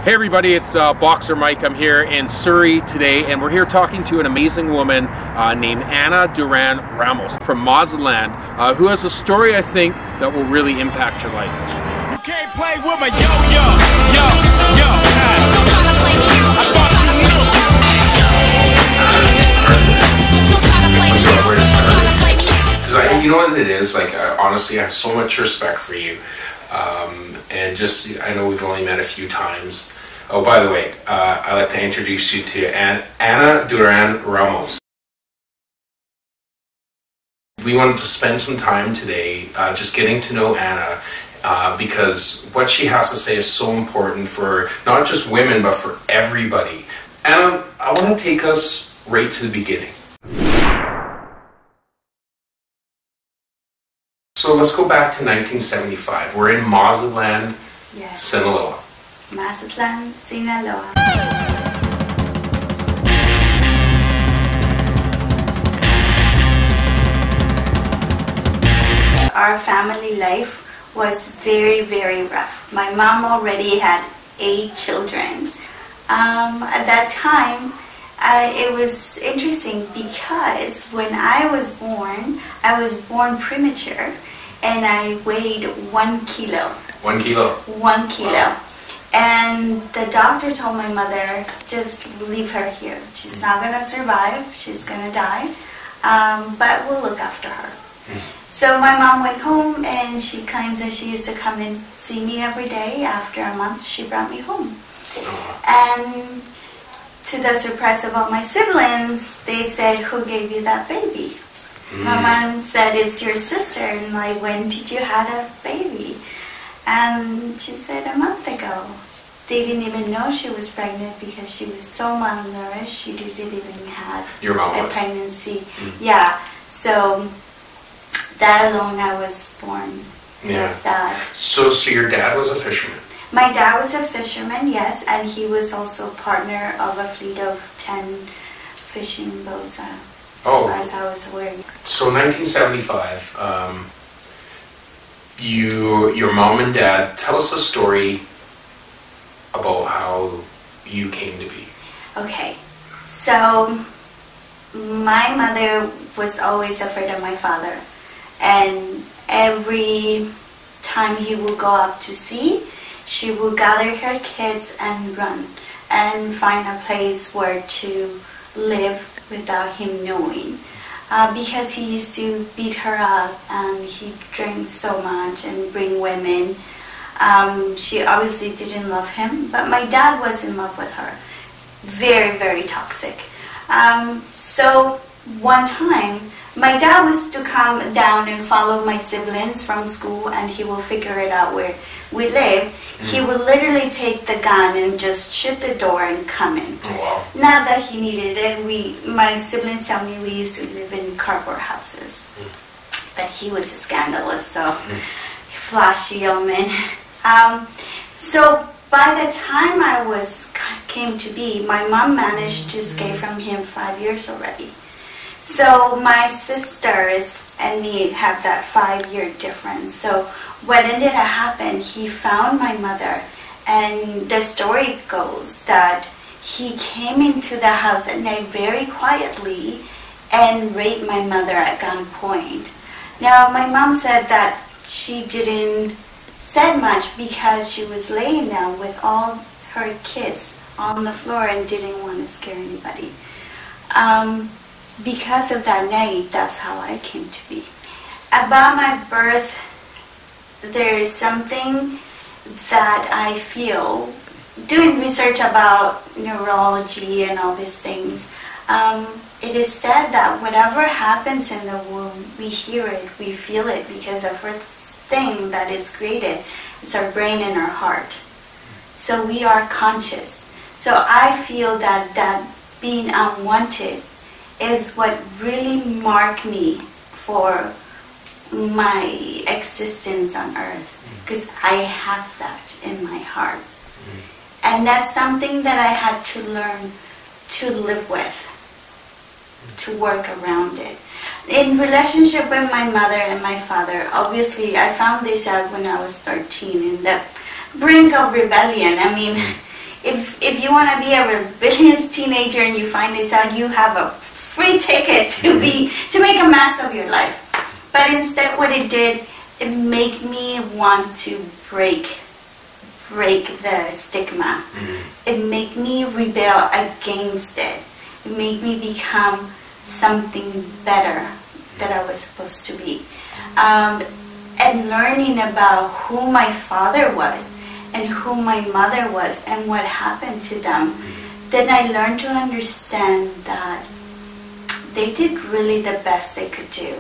Hey everybody, it's Boxer Mike. I'm here in Surrey today, and we're here talking to an amazing woman named Ana Duran Ramos from Mazatlan, who has a story I think that will really impact your life. You can't play with me, yo. I thought you knew. You know what it is? Like, honestly, I have so much respect for you. And just, I know we've only met a few times. Oh, by the way, I'd like to introduce you to Ana Duran Ramos. We wanted to spend some time today just getting to know Ana because what she has to say is so important for not just women, but for everybody. Ana, I want to take us right to the beginning. So let's go back to 1975. We're in Mazatlan, yes. Sinaloa. Mazatlan, Sinaloa. Our family life was very, very rough. My mom already had 8 children. At that time, it was interesting because when I was born premature, and I weighed 1 kilo. 1 kilo? 1 kilo. Wow. And the doctor told my mother, just leave her here. She's not going to survive. She's going to die. But we'll look after her. So my mom went home, and she claims that she used to come and see me every day. After a month, she brought me home. And to the surprise of all my siblings, they said, "Who gave you that baby?" My mom said, "It's your sister." And like, "When did you have a baby?" And she said, "A month ago." They didn't even know she was pregnant because she was so malnourished. She didn't even have a pregnancy. Yeah. So that alone, I was born with that. So your dad was a fisherman? My dad was a fisherman, yes, and he was also partner of a fleet of 10 fishing boats. As far as I was aware. So 1975, your mom and dad, tell us a story about how you came to be. Okay, so my mother was always afraid of my father, and every time he would go out to sea, she would gather her kids and run and find a place where to live without him knowing, because he used to beat her up and he drank so much and bring women. She obviously didn't love him, but my dad was in love with her. Very, very toxic. So one time, my dad was to come down and follow my siblings from school, and he will figure it out where we live. He would literally take the gun and just shut the door and come in. Oh, wow. Not that he needed it. My siblings tell me we used to live in Crowbar houses. But he was scandalous, so flashy old man. So by the time I came to be, my mom managed to escape from him 5 years already. So my sisters and me have that 5-year difference. So what ended up happening, he found my mother, and the story goes that he came into the house at night very quietly and raped my mother at gunpoint. Now my mom said that she didn't say much because she was laying down with all her kids on the floor and didn't want to scare anybody. Because of that night, that's how I came to be. About my birth, there is something that I feel, doing research about neurology and all these things, it is said that whatever happens in the womb, we hear it, we feel it, because the first thing that is created is our brain and our heart. So we are conscious. So I feel that being unwanted is what really marked me for my existence on earth, because I have that in my heart. And that's something that I had to learn to live with, to work around it. In relationship with my mother and my father, obviously I found this out when I was 13, in the brink of rebellion. I mean, if you want to be a rebellious teenager and you find this out, you have a free ticket to make a mess of your life. But instead, what it did, it made me want to break the stigma. It made me rebel against it. It made me become something better that I was supposed to be. And learning about who my father was and who my mother was and what happened to them, then I learned to understand that they did really the best they could do.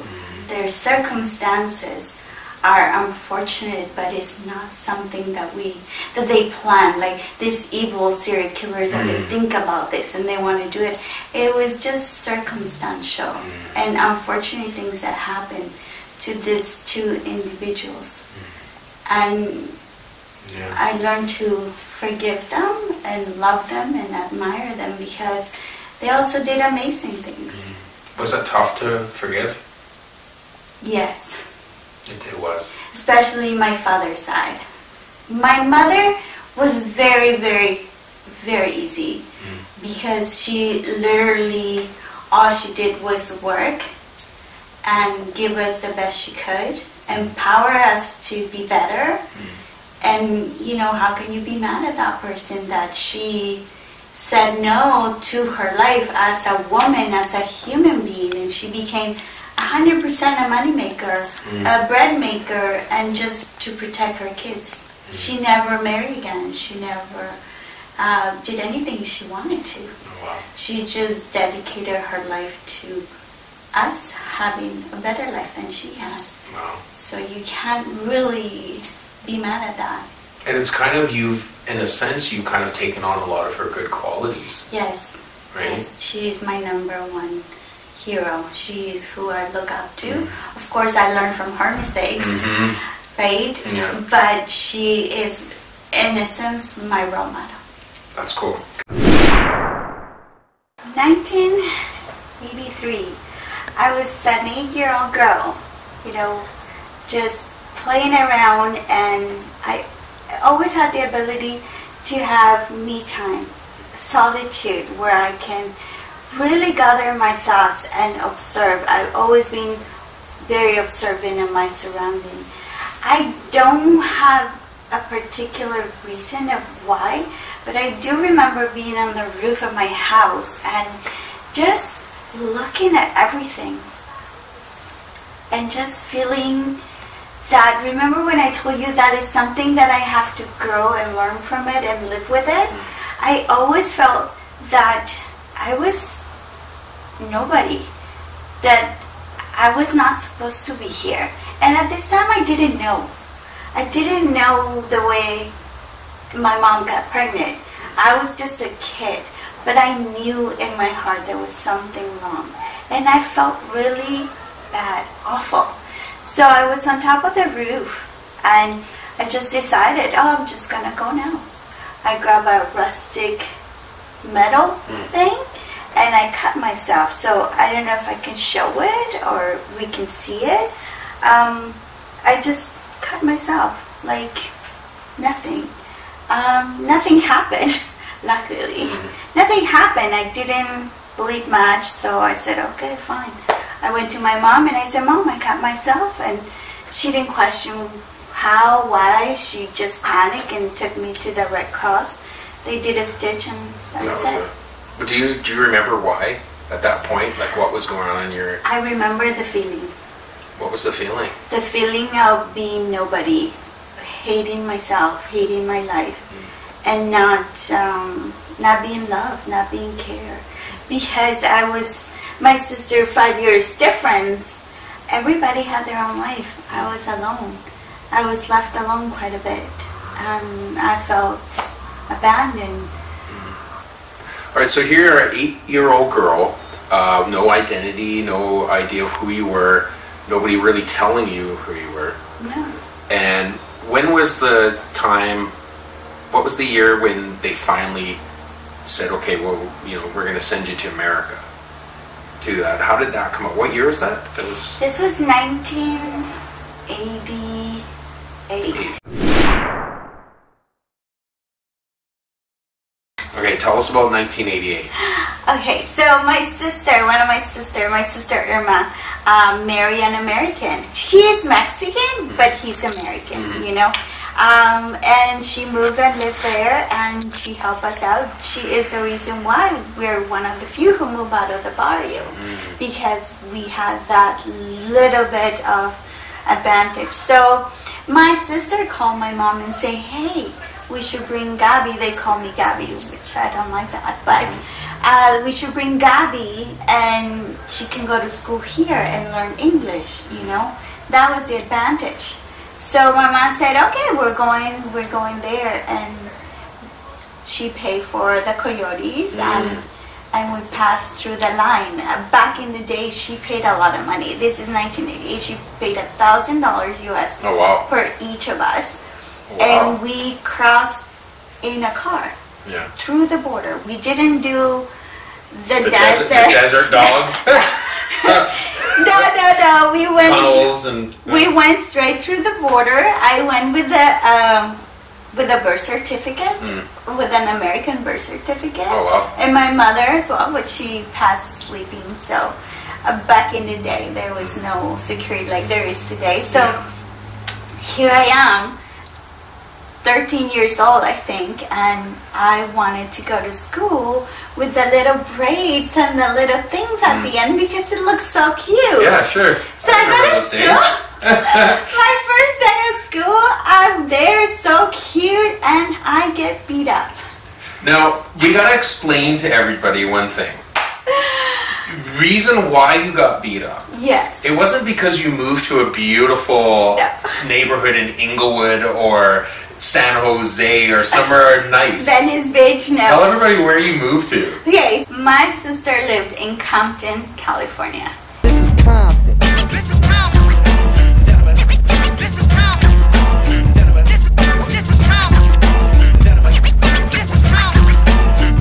Their circumstances are unfortunate, but it's not something that they plan. Like these evil serial killers that they think about this and they want to do it. It was just circumstantial and unfortunate things that happened to these two individuals. And I learned to forgive them and love them and admire them because they also did amazing things. Was it tough to forgive? Yes. It was. Especially my father's side. My mother was very, very, very easy because she literally, all she did was work and give us the best she could, empower us to be better. And, you know, how can you be mad at that person that she said no to her life as a woman, as a human being, and she became 100% a moneymaker, a bread maker, and just to protect her kids. She never married again. She never did anything she wanted to. She just dedicated her life to us having a better life than she had. So you can't really be mad at that. And it's kind of, in a sense, you've kind of taken on a lot of her good qualities. Yes. Right? Yes. She's my number one hero. She's who I look up to. Of course, I learn from her mistakes, right? Yeah. But she is, in a sense, my role model. That's cool. 1983. I was an 8-year-old girl, you know, just playing around, and I always had the ability to have me time, solitude, where I can really gather my thoughts and observe. I've always been very observant of my surroundings. I don't have a particular reason of why, but I do remember being on the roof of my house and just looking at everything and just feeling that, remember when I told you that is something that I have to grow and learn from it and live with it? I always felt that I was nobody, that I was not supposed to be here. And at this time I didn't know. I didn't know the way my mom got pregnant. I was just a kid, but I knew in my heart there was something wrong. And I felt really bad, awful. So I was on top of the roof and I just decided, oh, I'm just gonna go now. I grabbed a rustic metal thing and I cut myself. So I don't know if I can show it or we can see it. I just cut myself like nothing. Nothing happened, luckily. Nothing happened. I didn't bleed much, so I said, okay, fine. I went to my mom and I said, Mom, I cut myself. And she didn't question how, why. She just panicked and took me to the Red Cross. They did a stitch and that's it. But do you remember why at that point? Like what was going on in your... I remember the feeling. What was the feeling? The feeling of being nobody, hating myself, hating my life, and not being loved, not being cared. Because I was, my sister, 5 years difference, everybody had their own life. I was alone. I was left alone quite a bit. I felt abandoned. All right, so here you're an 8-year-old girl, no identity, no idea of who you were, nobody really telling you who you were. No. And when was the time, what was the year when they finally said, okay, well, you know, we're going to send you to America? To that. How did that come up? What year was that? This was 1988. Okay, tell us about 1988. Okay, so my sister Irma, married an American. He is Mexican, but he's American, you know. And she moved and lived there, and she helped us out. She is the reason why we're one of the few who moved out of the barrio, because we had that little bit of advantage. So my sister called my mom and say, hey, we should bring Gabby. They call me Gabby, which I don't like that, but we should bring Gabby, and she can go to school here and learn English, you know. That was the advantage. So my mom said, okay, we're going there, and she paid for the coyotes, and we passed through the line. Back in the day, she paid a lot of money. This is 1988. She paid $1,000 US per each of us, and we crossed in a car through the border. We didn't do the desert. The desert dog. No. We went tunnels and. We went straight through the border. I went with a birth certificate, with an American birth certificate. Oh wow! And my mother as well, but she passed sleeping. So back in the day, there was no security like there is today. So here I am, 13 years old, I think, and I wanted to go to school with the little braids and the little things at the end because it looks so cute. Yeah, sure. So I go to school. My first day at school, I'm there, so cute, and I get beat up. Now, we gotta explain to everybody one thing. Reason why you got beat up. Yes. It wasn't because you moved to a beautiful neighborhood in Inglewood or San Jose or somewhere nice. Venice Beach, no. Tell everybody where you moved to. Okay, my sister lived in Compton, California. This is Compton.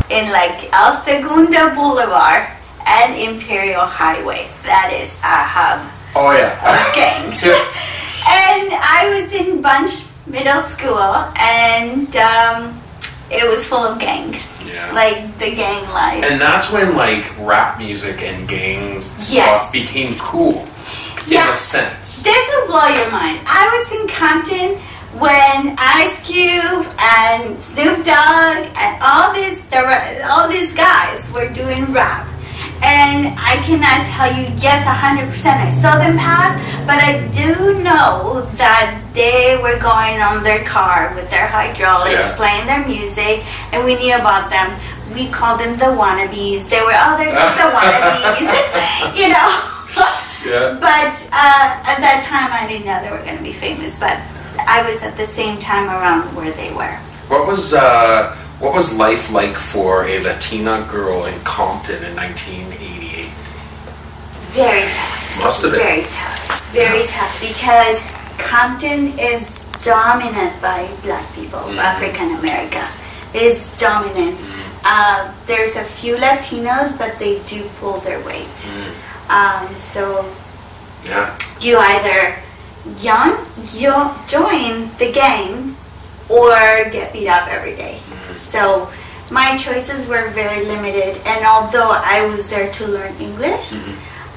In like El Segundo Boulevard and Imperial Highway. That is a hub of gangs. And I was in Bunch Middle School, and it was full of gangs. Yeah. Like the gang life. And that's when like rap music and gang stuff became cool. In a sense. This will blow your mind. I was in Compton when Ice Cube and Snoop Dogg and all these guys were doing rap. And I cannot tell you, yes, 100% I saw them pass, but I do know that they were going on their car with their hydraulics, playing their music, and we knew about them. We called them the wannabes. They were, they're just the wannabes, you know. But at that time, I didn't know they were going to be famous, but I was at the same time around where they were. What was life like for a Latina girl in Compton in 1988? Very tough. Must have been. Very tough. Very tough, because Compton is dominant by black people, African America. Is dominant. There's a few Latinos, but they do pull their weight. So you either join the gang or get beat up every day. So my choices were very limited, and although I was there to learn English,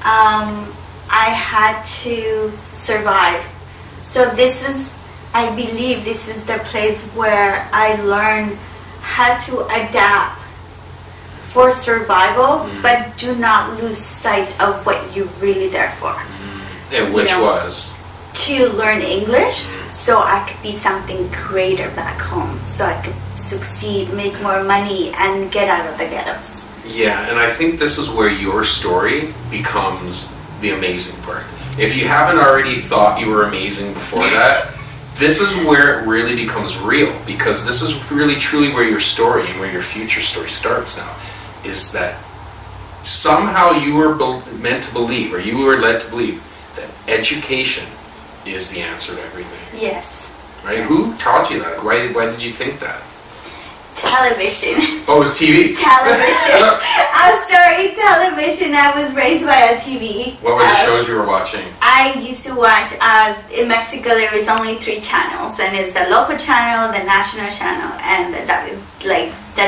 I had to survive. So I believe this is the place where I learned how to adapt for survival, but do not lose sight of what you're really there for. And which was? To learn English, so I could be something greater back home, so I could succeed, make more money, and get out of the ghettos. Yeah, and I think this is where your story becomes the amazing part. If you haven't already thought you were amazing before that, this is where it really becomes real, because this is really truly where your story and where your future story starts now, is that somehow you were meant to believe, or you were led to believe, that education is the answer to everything. Yes. Right? Yes. Who taught you that? Why did you think that? Television. Oh, it was TV. Television. I'm sorry, television. I was raised by a TV. What were the shows you were watching? I used to watch, in Mexico there was only 3 channels, and it's the local channel, the national channel, and the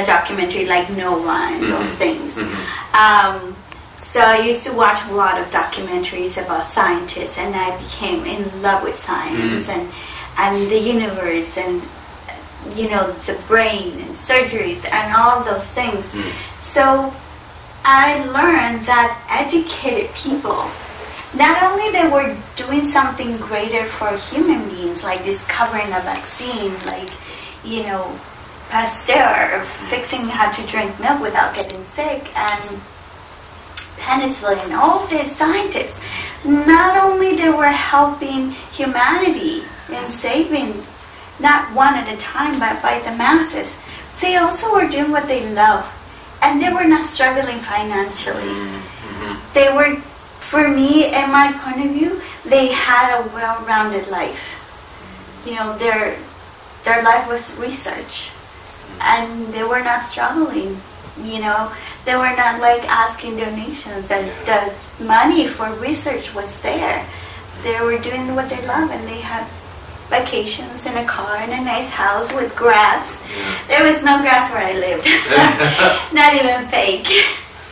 documentary documentary like Nova and those things. So I used to watch a lot of documentaries about scientists, and I became in love with science and the universe and, you know, the brain and surgeries and all of those things. So I learned that educated people, not only they were doing something greater for human beings, like discovering a vaccine, like, you know, Pasteur, fixing how to drink milk without getting sick, and penicillin, all these scientists, not only they were helping humanity and saving, not one at a time, but by the masses, they also were doing what they love, and they were not struggling financially. They were, for me, in my point of view, they had a well-rounded life. You know, their life was research, and they were not struggling. You know, they were not like asking donations, and the money for research was there. They were doing what they love, and they had vacations in a car in a nice house with grass. There was no grass where I lived. Not even fake.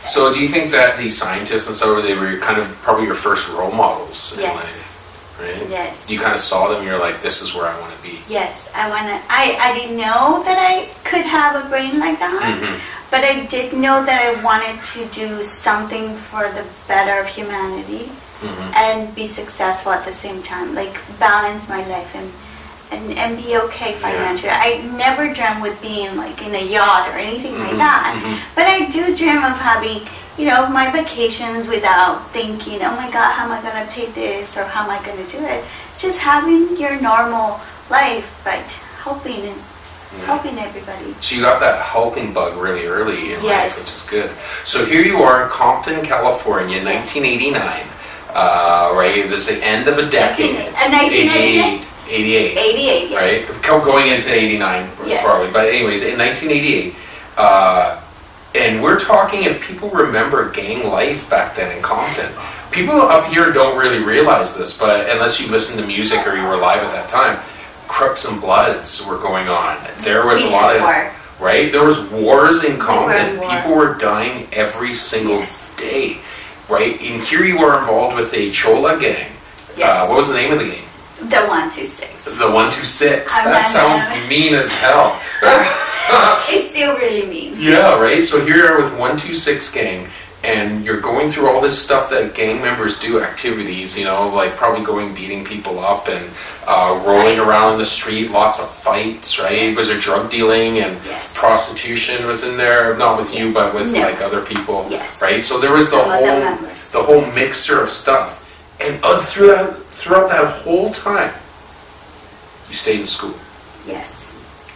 So do you think that these scientists and so they were kind of probably your first role models in life, right? Yes. You kind of saw them and you're like, this is where I want to be. Yes, I didn't know that I could have a brain like that, but I did know that I wanted to do something for the better of humanity and be successful at the same time, like balance my life and be okay financially. I never dreamt with being like in a yacht or anything like that, but I do dream of having, you know, my vacations without thinking, oh my God, how am I going to pay this or how am I going to do it? Just having your normal life, but helping and helping everybody. So you got that helping bug really early in life, which is good. So here you are in Compton, California, 1989. Right, it was the end of a decade. 1988. 88. 88, yes. Right? Going into 89, probably. But anyways, in 1988, and we're talking, if people remember gang life back then in Compton, people up here don't really realize this, but unless you listen to music or you were live at that time, Crips and Bloods were going on. There was a lot of, right? There was wars in Compton. People were dying every single day, right? And here you are involved with a Chola gang. What was the name of the gang? The 126. The 126. That sounds mean as hell. It's still really mean. Yeah, right? So here you are with 126 gang, and you're going through all this stuff that gang members do, activities, you know, like probably going beating people up and rolling around the street, lots of fights, right? Was there drug dealing and prostitution was in there? Not with you, but with like other people, right? So there was the whole mixture of stuff. And throughout that whole time, you stayed in school. Yes.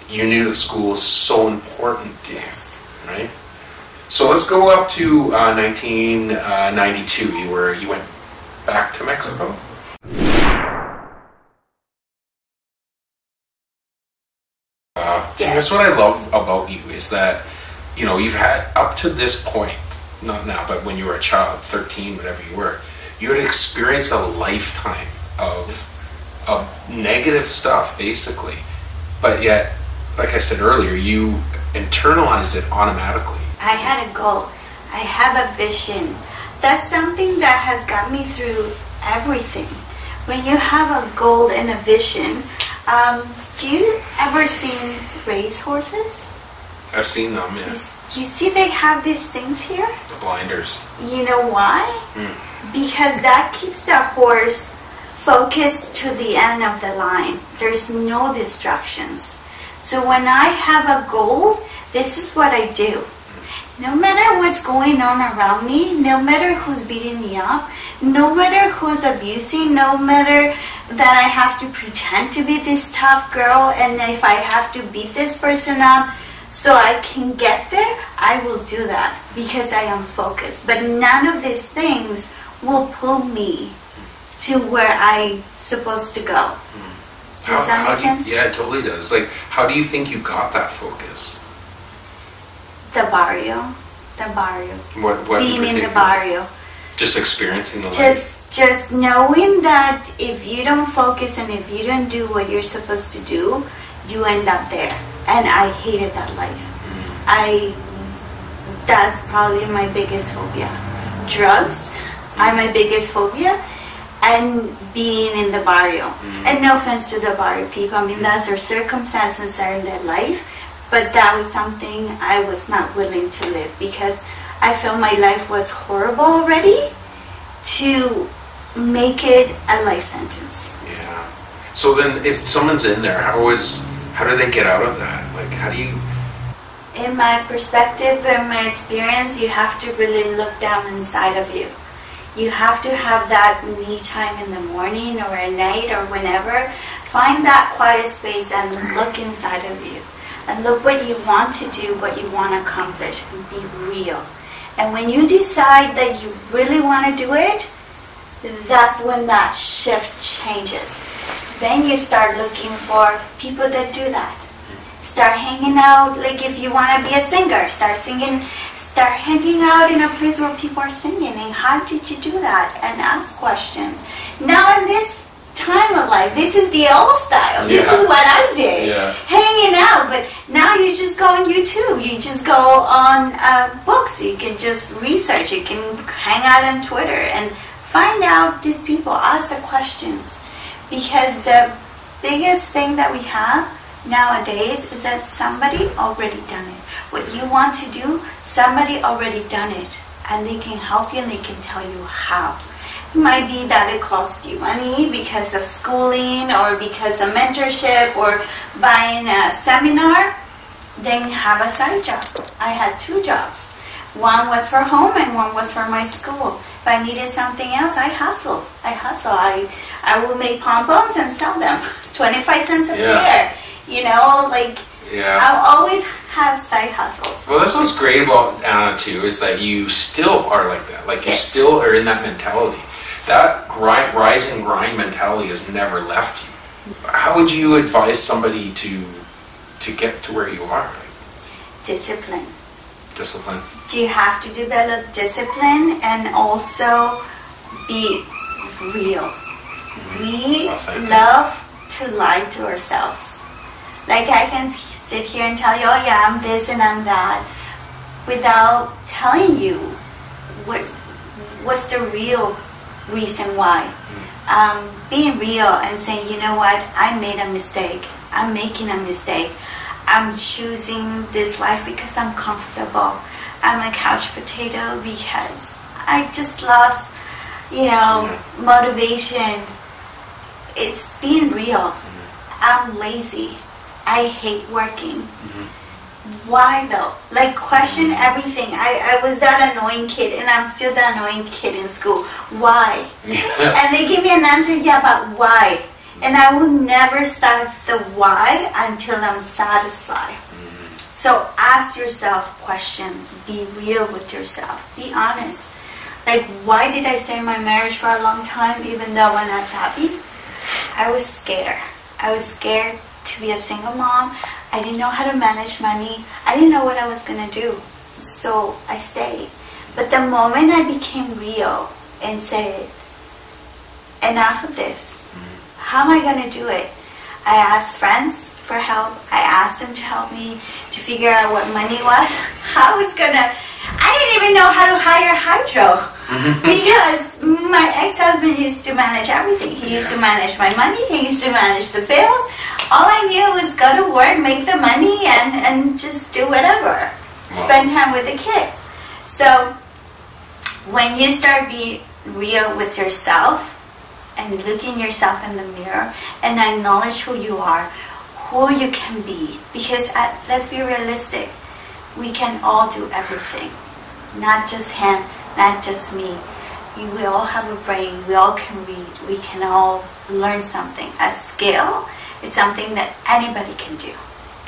You knew that school was so important to you, right? So let's go up to 1992, where you went back to Mexico. See, that's what I love about you, is that, you know, you've had, up to this point, not now, but when you were a child, 13, whatever you were, you had experienced a lifetime of negative stuff, basically. But yet, like I said earlier, you internalized it automatically. I had a goal. I have a vision. That's something that has got me through everything. When you have a goal and a vision, do you ever seen race horses? I've seen them, yeah. You see they have these things here? The blinders. You know why? Because that keeps the horse focused to the end of the line. There's no distractions. So when I have a goal, this is what I do. No matter what's going on around me, no matter who's beating me up, no matter who's abusing, no matter that I have to pretend to be this tough girl, and if I have to beat this person up so I can get there, I will do that because I am focused. But none of these things will pull me to where I'm supposed to go. Does that make sense? Yeah, it totally does. Like, how do you think you got that focus? The barrio. What being in the barrio. Just experiencing the life. Just knowing that if you don't focus and if you don't do what you're supposed to do, you end up there. And I hated that life. I That's probably my biggest phobia. Drugs are my biggest phobia, and being in the barrio. And no offense to the barrio people, I mean, that's their circumstances are in their life, but that was something I was not willing to live, because I felt my life was horrible already to make it a life sentence. Yeah. So then if someone's in there, how do they get out of that? Like, how do you... In my perspective and my experience, you have to really look down inside of you. You have to have that me time in the morning or at night or whenever. Find that quiet space and look inside of you. And look what you want to do, what you want to accomplish, and be real. And when you decide that you really want to do it, that's when that shift changes. Then you start looking for people that do that. Start hanging out, like if you want to be a singer, start singing, start hanging out in a place where people are singing. And how did you do that? And ask questions. Now in this time of life, this is the old style. This is what I did. Hanging out. But now you just go on YouTube. You just go on books. You can just research. You can hang out on Twitter and find out these people. Ask the questions. Because the biggest thing that we have nowadays is that somebody already done it. What you want to do, somebody already done it, and they can help you and they can tell you how. It might be that it costs you money because of schooling or because of mentorship or buying a seminar. Then have a side job. I had 2 jobs. One was for home and one was for my school. If I needed something else, I hustle. I will make pom-poms and sell them. 25 cents a pair. You know, like, I'll always have side hustles. Well, that's what's great about Anna, too, is that you still are like that. Like, you still are in that mentality. That rise and grind mentality has never left you. How would you advise somebody to get to where you are? Discipline. Discipline. You have to develop discipline and also be real. We love to lie to ourselves. Like, I can sit here and tell you, oh yeah, I'm this and I'm that, without telling you what's the real reason why. Being real and saying, you know what, I made a mistake. I'm making a mistake. I'm choosing this life because I'm comfortable. I'm a couch potato because I just lost, motivation. It's being real. I'm lazy. I hate working. Why though? Like, question everything. I was that annoying kid and I'm still the annoying kid in school. Why? And they give me an answer, but why? And I will never start the why until I'm satisfied. So ask yourself questions. Be real with yourself. Be honest. Like, why did I stay in my marriage for a long time even though when I was happy? I was scared. I was scared to be a single mom. I didn't know how to manage money. I didn't know what I was going to do. So I stayed. But the moment I became real and said, enough of this, how am I going to do it? I asked friends for help. I asked them to help me to figure out what money was. I didn't even know how to hire hydro because my ex-husband used to manage everything. He used to manage my money. He used to manage the bills. All I knew was go to work, make the money, and just do whatever. Spend time with the kids. So when you start being real with yourself and looking yourself in the mirror and acknowledge who you are, who you can be, because let's be realistic, we can all do everything. Not just him, not just me. We all have a brain, we all can read, we can all learn something. A skill is something that anybody can do.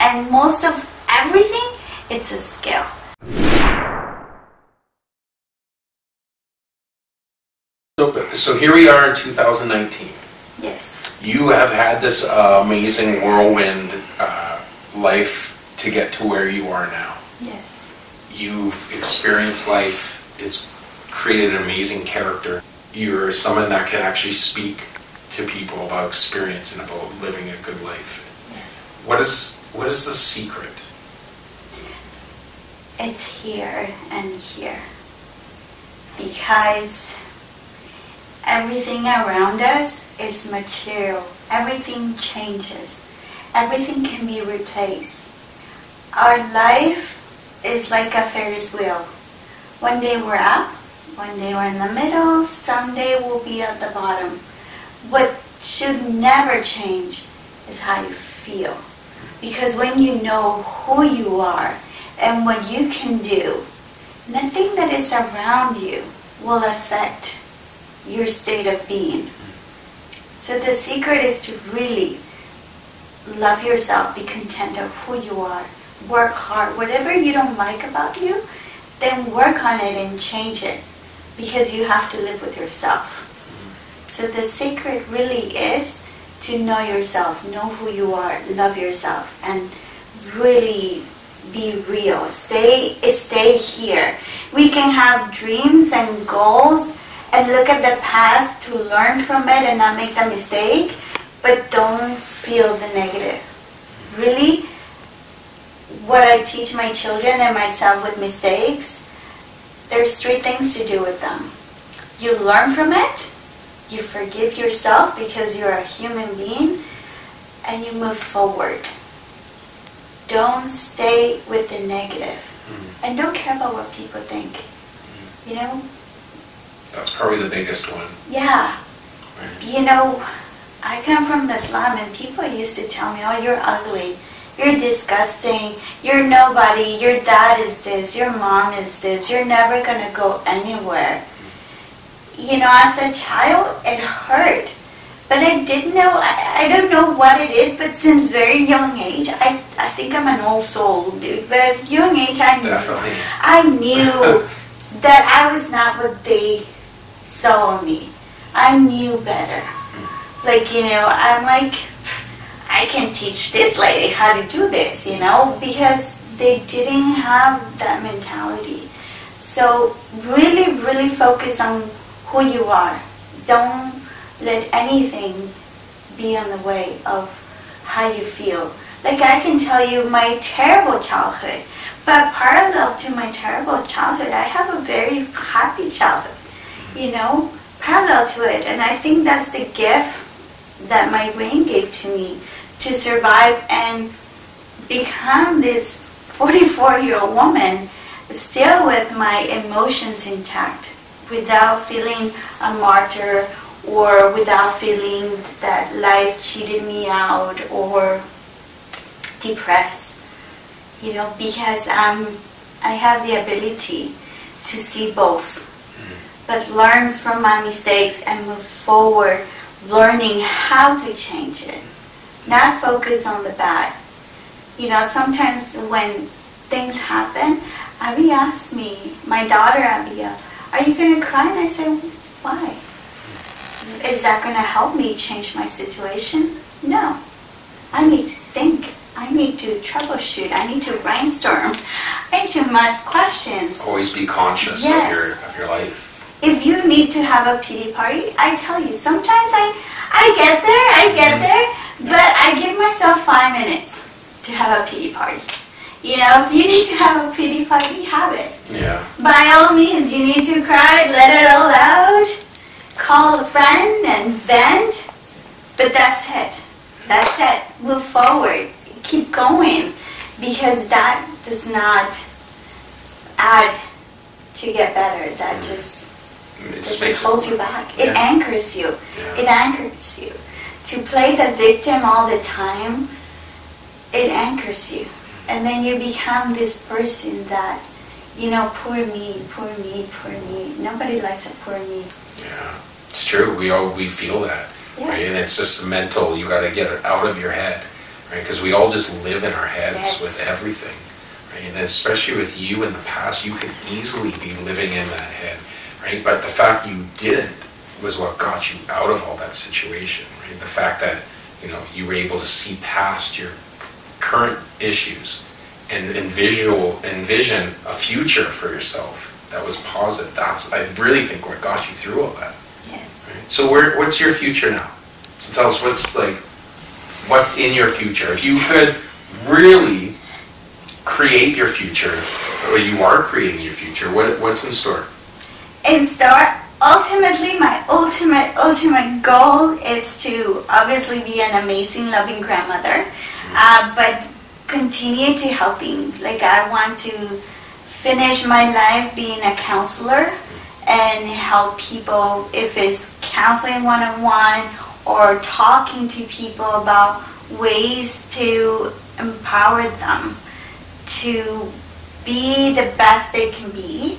And most of everything, it's a skill. So here we are in 2019. Yes. You have had this amazing whirlwind life to get to where you are now. Yes. You've experienced life. It's created an amazing character. You're someone that can actually speak to people about experience and about living a good life. Yes. What is the secret? It's here and here. Because everything around us is material. Everything changes. Everything can be replaced. Our life is like a Ferris wheel. One day we're up, one day we're in the middle, someday we'll be at the bottom. What should never change is how you feel. Because when you know who you are and what you can do, nothing that is around you will affect your state of being. So the secret is to really love yourself, be content of who you are, work hard. Whatever you don't like about you, then work on it and change it, because you have to live with yourself. So the secret really is to know yourself, know who you are, love yourself, and really be real. Stay here. We can have dreams and goals and look at the past to learn from it and not make the mistake, but don't feel the negative. Really, what I teach my children and myself with mistakes, there's 3 things to do with them. You learn from it, you forgive yourself because you're a human being, and you move forward. Don't stay with the negative. And don't care about what people think. You know? That's probably the biggest one. Yeah. Right. You know, I come from the slum and people used to tell me, oh, you're ugly, you're disgusting, you're nobody, your dad is this, your mom is this, you're never going to go anywhere. You know, as a child, it hurt. But I didn't know, I don't know what it is, but since very young age, I think I'm an old soul, dude, but at young age I knew that I was not what they saw in me. I knew better. Like, you know, I'm like, I can teach this lady how to do this, you know, because they didn't have that mentality. So really, really focus on who you are. Don't let anything be on the way of how you feel. Like, I can tell you my terrible childhood, but parallel to my terrible childhood, I have a very happy childhood, you know, parallel to it. And I think that's the gift that my brain gave to me to survive and become this 44-year-old woman, still with my emotions intact, without feeling a martyr or without feeling that life cheated me out or depressed, you know, because I have the ability to see both, but learn from my mistakes and move forward, learning how to change it, not focus on the bad. You know, sometimes when things happen, Abby asks me, my daughter Abby, are you going to cry? And I say, why? Is that going to help me change my situation? No. I need to think. I need to troubleshoot. I need to brainstorm. I need to ask questions. Always be conscious of your life. If you need to have a pity party, I tell you, sometimes I get there, but I give myself 5 minutes to have a pity party. You know, if you need to have a pity party, have it. Yeah. By all means, you need to cry, let it all out, call a friend and vent, but that's it. That's it. Move forward. Keep going, because that does not add to get better. That just holds you back. It anchors you. Yeah. It anchors you. To play the victim all the time, it anchors you. And then you become this person that, you know, poor me, poor me, poor me. Nobody likes a poor me. Yeah, it's true. We feel that, yes. Right? And it's just mental. You got to get it out of your head, right? Because we all just live in our heads yes. with everything, right? And especially with you in the past, you could easily be living in that head, right? But the fact you didn't was what got you out of all that situation, right? The fact that, you know, you were able to see past your current issues and envision a future for yourself that was positive. That's, I really think, what got you through all that. Yes. Right? So what's your future now? So tell us what's in your future. If you could really create your future, or you are creating your future. What's in store? In store, ultimately, my ultimate goal is to obviously be an amazing, loving grandmother, but continue to helping. Like, I want to finish my life being a counselor and help people, if it's counseling one-on-one or talking to people about ways to empower them to be the best they can be.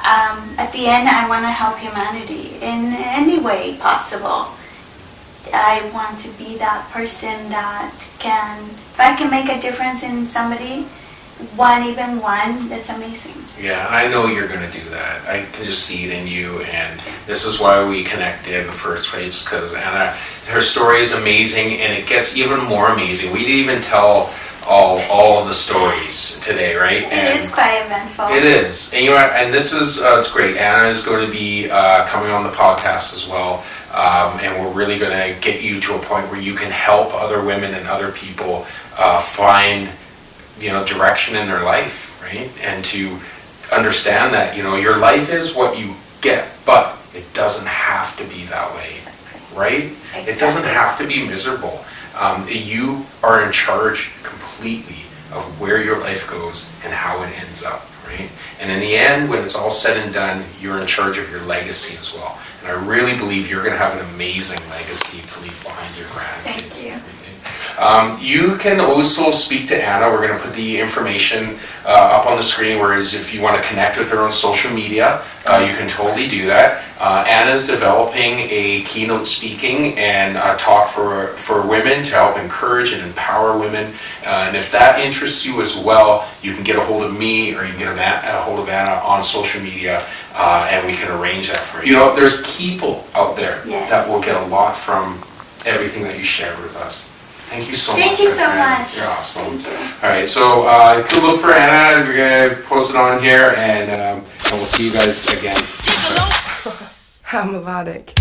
At the end, I want to help humanity in any way possible. I want to be that person that can, if I can make a difference in somebody, even one, that's amazing. Yeah, I know you're going to do that. I can just see it in you, and this is why we connected in the first place, because Ana, her story is amazing, and it gets even more amazing. We didn't even tell all of the stories today, right? It is quite eventful. It is. And you know, and this is, it's great. Ana is going to be coming on the podcast as well, and we're really going to get you to a point where you can help other women and other people find, you know, direction in their life, right? And to understand that, you know, your life is what you get, but it doesn't have to be that way, right? Exactly. It doesn't have to be miserable. You are in charge completely of where your life goes and how it ends up, right? And in the end, when it's all said and done, you're in charge of your legacy as well. And I really believe you're going to have an amazing legacy to leave behind your grandkids. Thank you. You can also speak to Ana. We're going to put the information up on the screen, whereas if you want to connect with her on social media, you can totally do that. Ana's developing a keynote speaking and talk for women to help encourage and empower women. And if that interests you as well, you can get a hold of me, or you can get a hold of Ana on social media, and we can arrange that for you. You know, there's people out there that will get a lot from everything that you shared with us. Thank you so much. Thank you so much. You're awesome. All right, so go look for Ana. We're going to post it on here, and we'll see you guys again. How melodic.